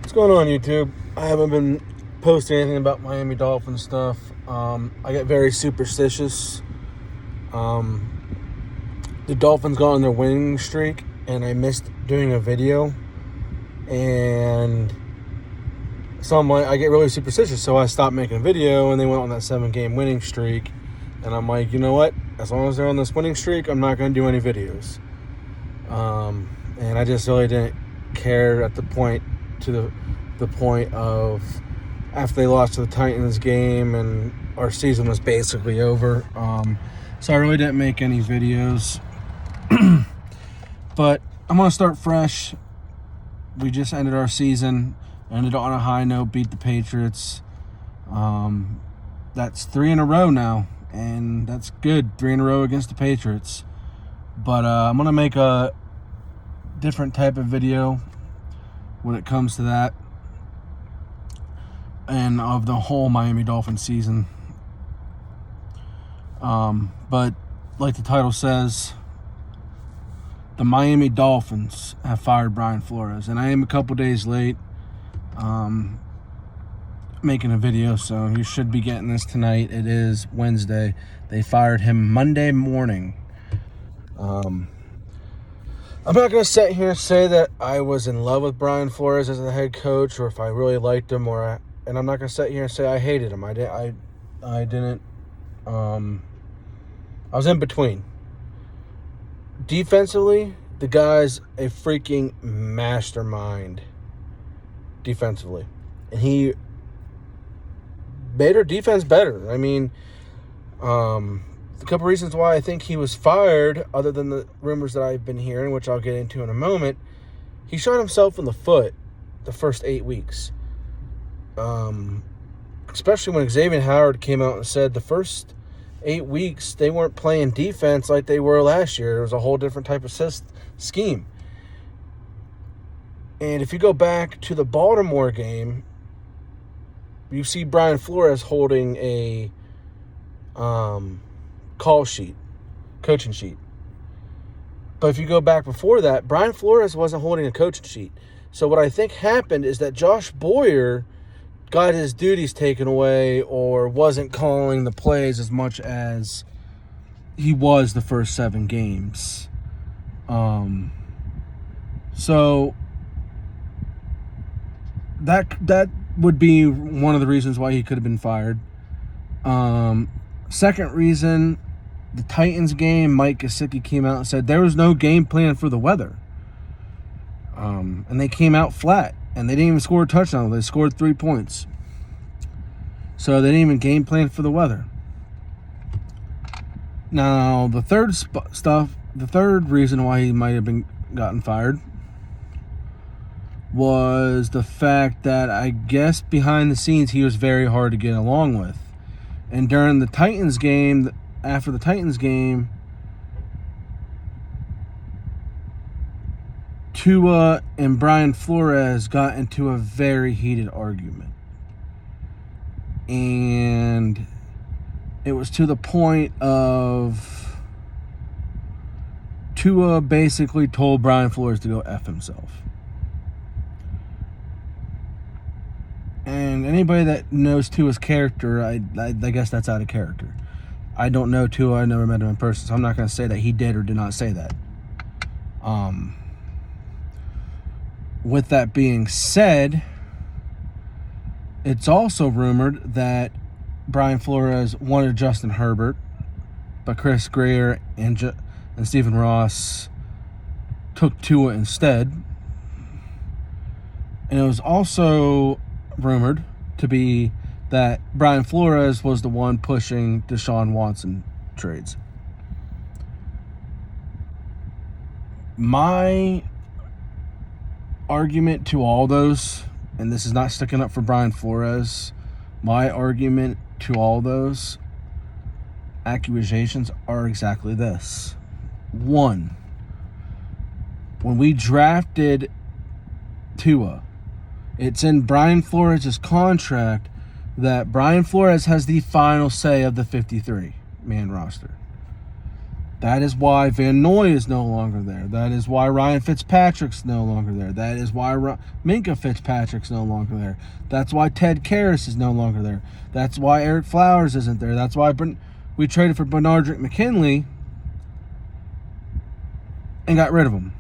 What's going on, YouTube? I haven't been posting anything about Miami Dolphins stuff. I get very superstitious. The Dolphins got on their winning streak, and I missed doing a video. And so I get really superstitious, so I stopped making a video, and they went on that 7-game winning streak. And I'm like, you know what? As long as they're on this winning streak, I'm not going to do any videos. And I just really didn't care at the point of after they lost to the Titans game and our season was basically over. So I really didn't make any videos. But I'm going to start fresh. We just ended our season. Ended on a high note, beat the Patriots. That's 3 in a row now. And that's good, 3 in a row against the Patriots. But I'm going to make a different type of video when it comes to that and of the whole Miami Dolphins season. But like the title says, the Miami Dolphins have fired Brian Flores. And I am a couple days late making a video, so you should be getting this tonight. It is Wednesday. They fired him Monday morning. I'm not going to sit here and say that I was in love with Brian Flores as a head coach, or if I really liked him, and I'm not going to sit here and say I hated him. I didn't. I was in between. Defensively, the guy's a freaking mastermind. Defensively, and he made our defense better. I mean, a couple reasons why I think he was fired, other than the rumors that I've been hearing, which I'll get into in a moment. He shot himself in the foot the first 8 weeks. Especially when Xavier Howard came out and said the first 8 weeks they weren't playing defense like they were last year. It was a whole different type of scheme. And if you go back to the Baltimore game, you see Brian Flores holding a coaching sheet. But if you go back before that, Brian Flores wasn't holding a coaching sheet. So what I think happened is that Josh Boyer got his duties taken away, or wasn't calling the plays as much as he was the first 7 games. So that would be one of the reasons why he could have been fired. Second reason, the Titans game, Mike Gesicki came out and said there was no game plan for the weather. And they came out flat, and they didn't even score a touchdown. They scored 3 points. So they didn't even game plan for the weather. Now, the third reason why he might have been gotten fired was the fact that I guess behind the scenes he was very hard to get along with. And during the Titans game, after the Titans game, Tua and Brian Flores got into a very heated argument. And it was to the point of Tua basically told Brian Flores to go F himself. And anybody that knows Tua's character, I guess that's out of character. I don't know Tua. I never met him in person, so I'm not going to say that he did or did not say that. With that being said, it's also rumored that Brian Flores wanted Justin Herbert, but Chris Greer and Stephen Ross took Tua instead. And it was also rumored to be that Brian Flores was the one pushing Deshaun Watson trades. My argument to all those, and this is not sticking up for Brian Flores, my argument to all those accusations are exactly this. 1, when we drafted Tua, it's in Brian Flores' contract that Brian Flores has the final say of the 53-man roster. That is why Van Noy is no longer there. That is why Ryan Fitzpatrick's no longer there. That is why Minkah Fitzpatrick's no longer there. That's why Ted Karras is no longer there. That's why Eric Flowers isn't there. That's why we traded for Bernardrick McKinley and got rid of him.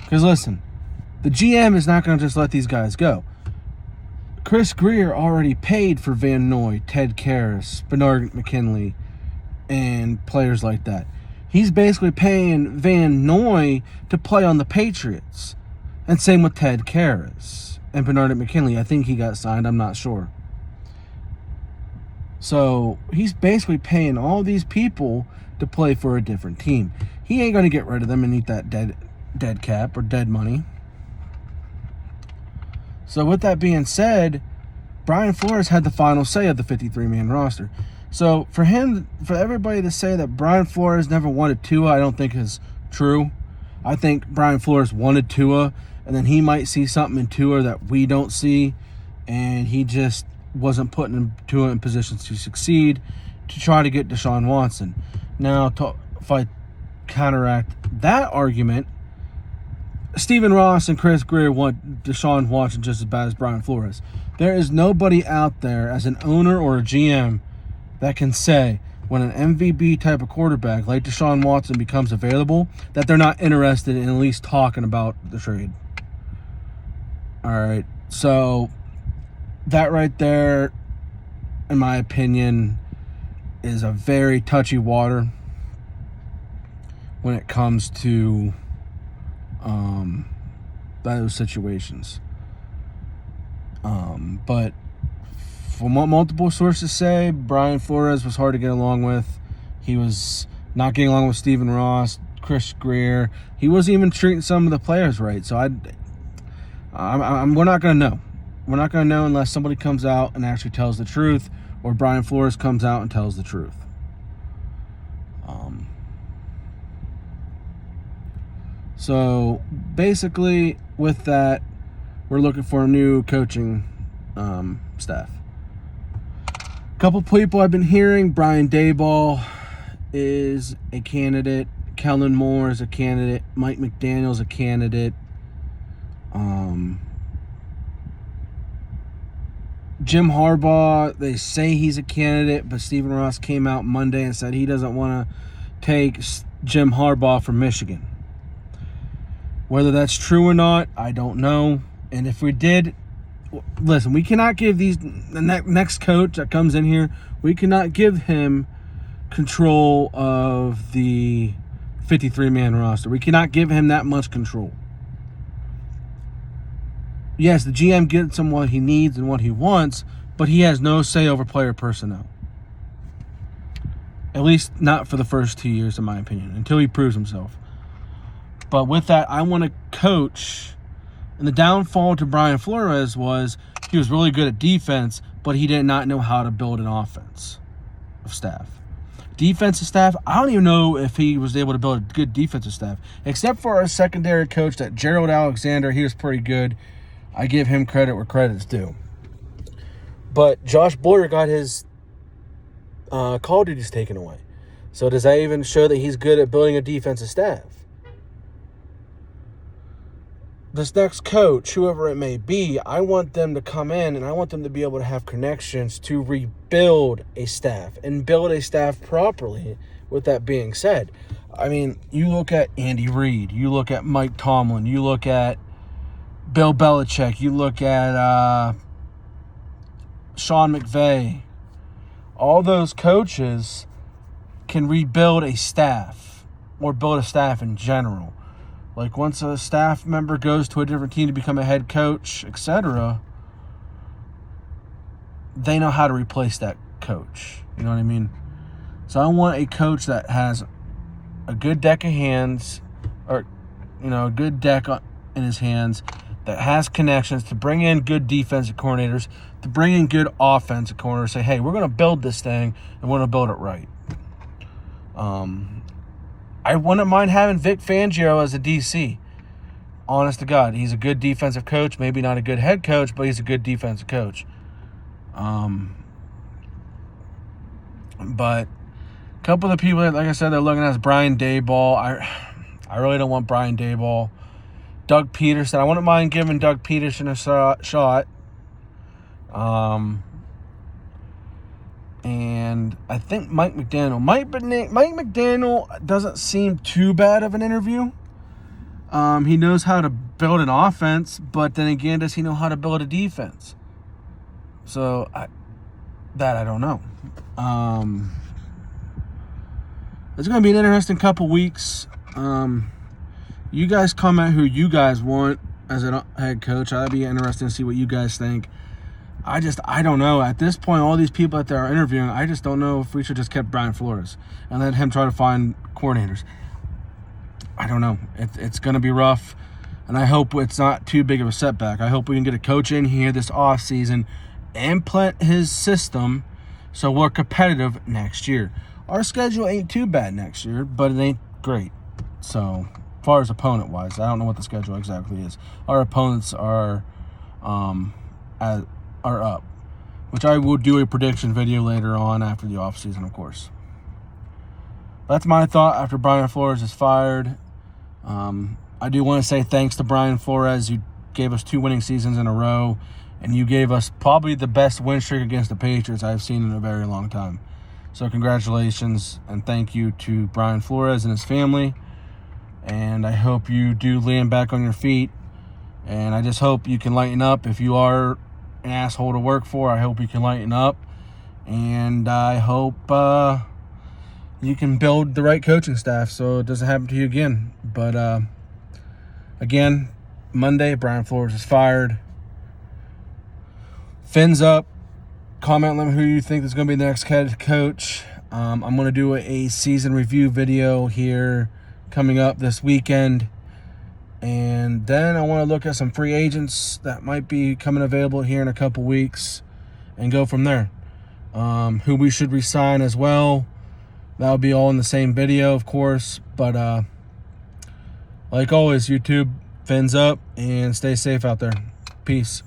Because listen, the GM is not going to just let these guys go. Chris Grier already paid for Van Noy, Ted Karras, Bernardrick McKinley, and players like that. He's basically paying Van Noy to play on the Patriots. And same with Ted Karras and Bernardrick McKinley. I think he got signed. I'm not sure. So he's basically paying all these people to play for a different team. He ain't going to get rid of them and eat that dead cap or dead money. So with that being said, Brian Flores had the final say of the 53-man roster. So for everybody to say that Brian Flores never wanted Tua, I don't think is true. I think Brian Flores wanted Tua, and then he might see something in Tua that we don't see, and he just wasn't putting Tua in positions to succeed to try to get Deshaun Watson. Now, if I counteract that argument, Stephen Ross and Chris Grier want Deshaun Watson just as bad as Brian Flores. There is nobody out there as an owner or a GM that can say when an MVP type of quarterback like Deshaun Watson becomes available that they're not interested in at least talking about the trade. All right, so that right there, in my opinion, is a very touchy water when it comes to those situations. But from what multiple sources say, Brian Flores was hard to get along with. He was not getting along with Stephen Ross, Chris Grier. He wasn't even treating some of the players right. So we're not going to know. We're not going to know unless somebody comes out and actually tells the truth, or Brian Flores comes out and tells the truth. So basically, with that, we're looking for a new coaching staff. A couple people I've been hearing: Brian Daboll is a candidate, Kellen Moore is a candidate, Mike McDaniel's a candidate. Jim Harbaugh, they say he's a candidate, but Stephen Ross came out Monday and said he doesn't want to take Jim Harbaugh from Michigan. Whether that's true or not, I don't know. And if we did, listen, we cannot give the next coach that comes in here, we cannot give him control of the 53-man roster. We cannot give him that much control. Yes, the GM gets him what he needs and what he wants, but he has no say over player personnel. At least not for the first 2 years, in my opinion, until he proves himself. But with that, I want to coach. And the downfall to Brian Flores was he was really good at defense, but he did not know how to build an offense of staff. Defensive staff, I don't even know if he was able to build a good defensive staff. Except for our secondary coach, that Gerald Alexander, he was pretty good. I give him credit where credit's due. But Josh Boyer got his call duties taken away. So does that even show that he's good at building a defensive staff? This next coach, whoever it may be, I want them to come in and I want them to be able to have connections to rebuild a staff and build a staff properly. With that being said, I mean, you look at Andy Reid, you look at Mike Tomlin, you look at Bill Belichick, you look at Sean McVay. All those coaches can rebuild a staff or build a staff in general. Like once a staff member goes to a different team to become a head coach, etc., they know how to replace that coach. You know what I mean? So I want a coach that has a good deck of hands, or a good deck in his hands, that has connections to bring in good defensive coordinators, to bring in good offensive coordinators. Say, hey, we're going to build this thing and we're going to build it right. I wouldn't mind having Vic Fangio as a DC. Honest to God, he's a good defensive coach. Maybe not a good head coach, but he's a good defensive coach. But A couple of the people, like I said, they're looking at is Brian Daboll. I really don't want Brian Daboll. Doug Peterson. I wouldn't mind giving Doug Peterson a shot. And I think Mike McDaniel. Mike McDaniel doesn't seem too bad of an interview. He knows how to build an offense, but then again, does he know how to build a defense? So, I don't know. It's going to be an interesting couple weeks. You guys comment who you guys want as a head coach. That'd be interesting to see what you guys think. I don't know. At this point, all these people that they're interviewing, I just don't know if we should just kept Brian Flores and let him try to find coordinators. I don't know. It's going to be rough, and I hope it's not too big of a setback. I hope we can get a coach in here this offseason, implement his system so we're competitive next year. Our schedule ain't too bad next year, but it ain't great. So, as far as opponent-wise, I don't know what the schedule exactly is. Our opponents are up, which I will do a prediction video later on after the offseason, of course. That's my thought after Brian Flores is fired. I do want to say thanks to Brian Flores. You gave us 2 winning seasons in a row, and you gave us probably the best win streak against the Patriots I've seen in a very long time. So congratulations and thank you to Brian Flores and his family. And I hope you do land back on your feet. And I just hope you can lighten up. If you are an asshole to work for, I hope you can lighten up. And I hope you can build the right coaching staff so it doesn't happen to you again. But again, Monday, Brian Flores is fired. Fins up. Comment, let me who you think is going to be the next head coach. I'm going to do a season review video here coming up this weekend. And then I want to look at some free agents that might be coming available here in a couple weeks and go from there. Who we should re-sign as well. That'll be all in the same video, of course. But like always, YouTube, fins up and stay safe out there. Peace.